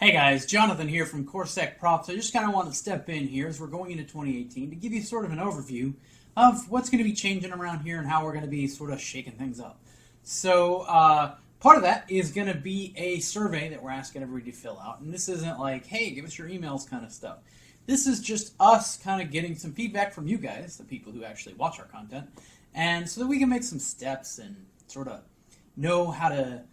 Hey guys, Jonathan here from CorSec Props. I just kind of wanted to step in here as we're going into 2018 to give you sort of an overview of what's going to be changing around here and how we're going to be sort of shaking things up. So part of that is going to be a survey that we're asking everybody to fill out. And this isn't like, hey, give us your emails kind of stuff. This is just us kind of getting some feedback from you guys, the people who actually watch our content, and so that we can make some steps and sort of know how to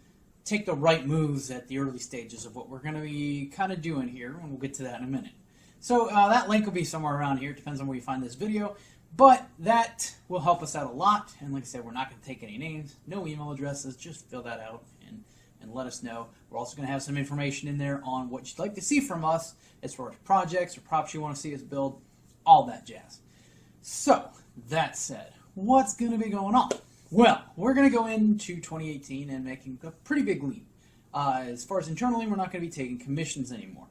take the right moves at the early stages of what we're going to be kind of doing here, and we'll get to that in a minute. So that link will be somewhere around here. It depends on where you find this video, but that will help us out a lot. And like I said, we're not going to take any names, no email addresses, just fill that out and let us know. We're also going to have some information in there on what you'd like to see from us as far as projects or props you want to see us build, all that jazz. So that said, what's going to be going on? Well, we're going to go into 2018 and making a pretty big leap. As far as internally, we're not going to be taking commissions anymore.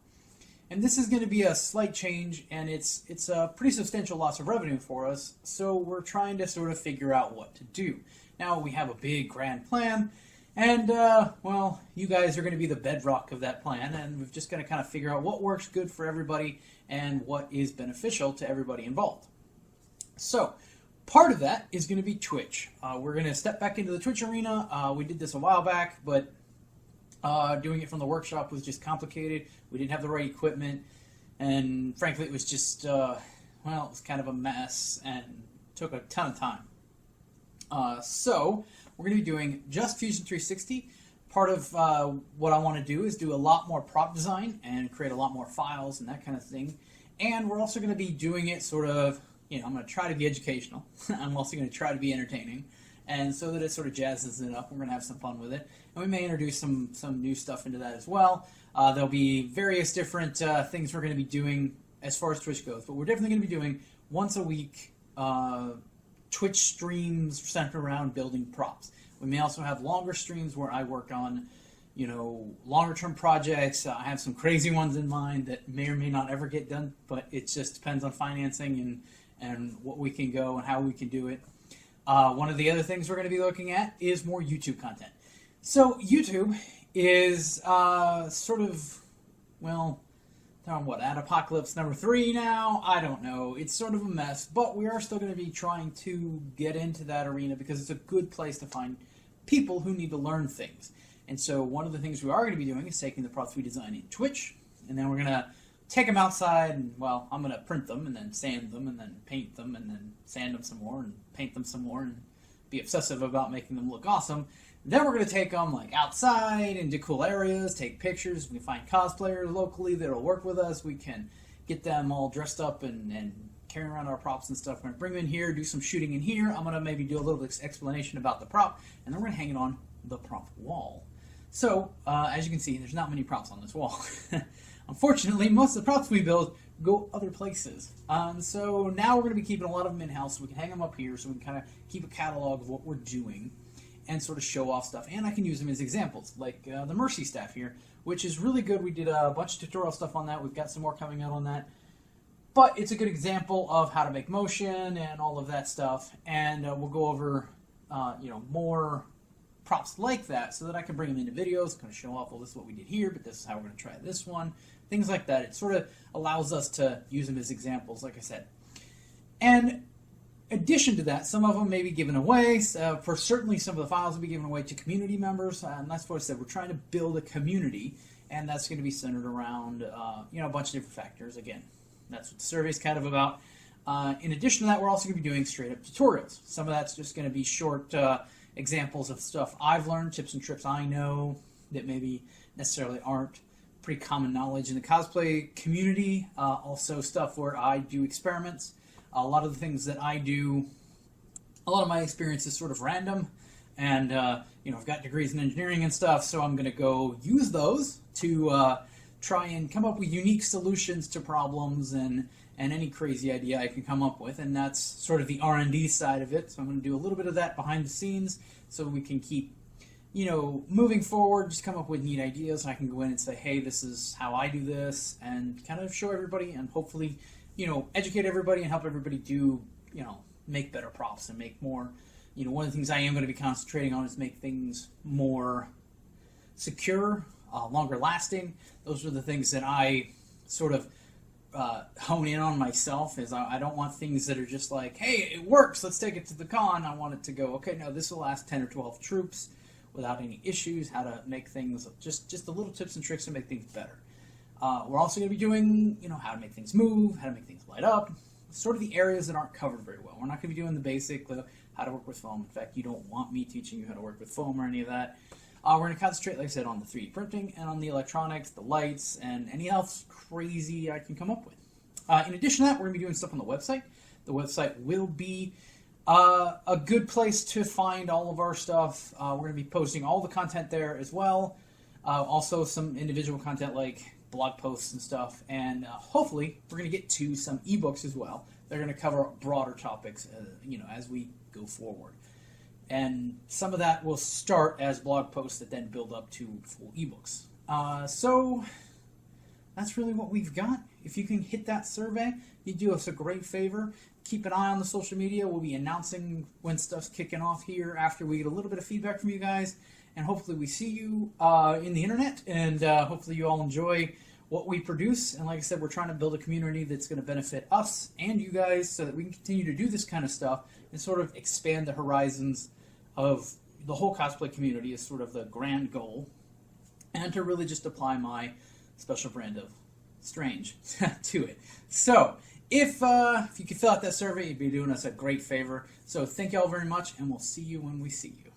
And this is going to be a slight change, and it's a pretty substantial loss of revenue for us, so we're trying to sort of figure out what to do. Now, we have a big grand plan, and, well, you guys are going to be the bedrock of that plan, and we've just got to kind of figure out what works good for everybody and what is beneficial to everybody involved. So, part of that is going to be Twitch. We're going to step back into the Twitch arena. We did this a while back, but doing it from the workshop was just complicated. We didn't have the right equipment, and frankly, it was just, well, it was kind of a mess and took a ton of time. So we're going to be doing just Fusion 360. Part of what I want to do is do a lot more prop design and create a lot more files and that kind of thing. And we're also going to be doing it sort of, I'm going to try to be educational. I'm also going to try to be entertaining. And so that it sort of jazzes it up, we're going to have some fun with it. And we may introduce some new stuff into that as well. There'll be various different things we're going to be doing as far as Twitch goes. But we're definitely going to be doing once a week Twitch streams centered around building props. We may also have longer streams where I work on, longer term projects. I have some crazy ones in mind that may or may not ever get done, but it just depends on financing and what we can go and how we can do it. One of the other things we're going to be looking at is more YouTube content. So YouTube is sort of, well, they're on what, at Apocalypse number 3 now? I don't know. It's sort of a mess, but we are still going to be trying to get into that arena because it's a good place to find people who need to learn things. And so one of the things we are going to be doing is taking the props we design in Twitch, and then we're going to take them outside, and, well, I'm going to print them, and then sand them, and then paint them, and then sand them some more, and paint them some more, and be obsessive about making them look awesome. Then we're going to take them, like, outside into cool areas, take pictures. We can find cosplayers locally that will work with us. We can get them all dressed up and carry around our props and stuff. We're going to bring them in here, do some shooting in here. I'm going to maybe do a little explanation about the prop, and then we're going to hang it on the prop wall. So, as you can see, there's not many props on this wall. Unfortunately, most of the props we build go other places. So now we're going to be keeping a lot of them in-house so we can hang them up here so we can kind of keep a catalog of what we're doing and sort of show off stuff. And I can use them as examples, like the Mercy staff here, which is really good. We did a bunch of tutorial stuff on that. We've got some more coming out on that. But it's a good example of how to make motion and all of that stuff. And we'll go over, more props like that so that I can bring them into videos, kind of show off, well, this is what we did here, but this is how we're going to try this one. Things like that. It sort of allows us to use them as examples, like I said. And in addition to that, some of them may be given away. For certainly some of the files will be given away to community members. And that's what I said. We're trying to build a community, and that's going to be centered around, a bunch of different factors. Again, that's what the survey is kind of about. In addition to that, we're also going to be doing straight-up tutorials. Some of that's just going to be short examples of stuff I've learned, tips and tricks I know that maybe necessarily aren't pretty common knowledge in the cosplay community. Also stuff where I do experiments. A lot of the things that I do, a lot of my experience is sort of random, and I've got degrees in engineering and stuff, so I'm going to go use those to try and come up with unique solutions to problems and any crazy idea I can come up with, and that's sort of the R&D side of it. So I'm going to do a little bit of that behind the scenes so we can keep, moving forward, just come up with neat ideas. I can go in and say, hey, this is how I do this, and kind of show everybody and hopefully, educate everybody and help everybody do, make better props and make more. One of the things I am going to be concentrating on is make things more secure. longer lasting. Those are the things that I sort of hone in on myself. Is I don't want things that are just like, hey, it works, let's take it to the con. I want it to go, okay, no, this will last 10 or 12 troops without any issues, how to make things, just the little tips and tricks to make things better. We're also going to be doing, how to make things move, how to make things light up, sort of the areas that aren't covered very well. We're not going to be doing the basic, how to work with foam. In fact, you don't want me teaching you how to work with foam or any of that. We're going to concentrate, like I said, on the 3D printing and on the electronics, the lights, and any else crazy I can come up with. In addition to that, we're going to be doing stuff on the website. The website will be a good place to find all of our stuff. We're going to be posting all the content there as well. Also some individual content like blog posts and stuff. And hopefully we're going to get to some ebooks as well. They're going to cover broader topics, as we go forward. And some of that will start as blog posts that then build up to full ebooks. So that's really what we've got. If you can hit that survey, you do us a great favor. Keep an eye on the social media. We'll be announcing when stuff's kicking off here after we get a little bit of feedback from you guys. And hopefully we see you in the internet, and hopefully you all enjoy what we produce. And like I said, we're trying to build a community that's going to benefit us and you guys so that we can continue to do this kind of stuff and sort of expand the horizons of the whole cosplay community is sort of the grand goal, and to really just apply my special brand of strange to it. So if you could fill out that survey, you'd be doing us a great favor. So thank you all very much, and we'll see you when we see you.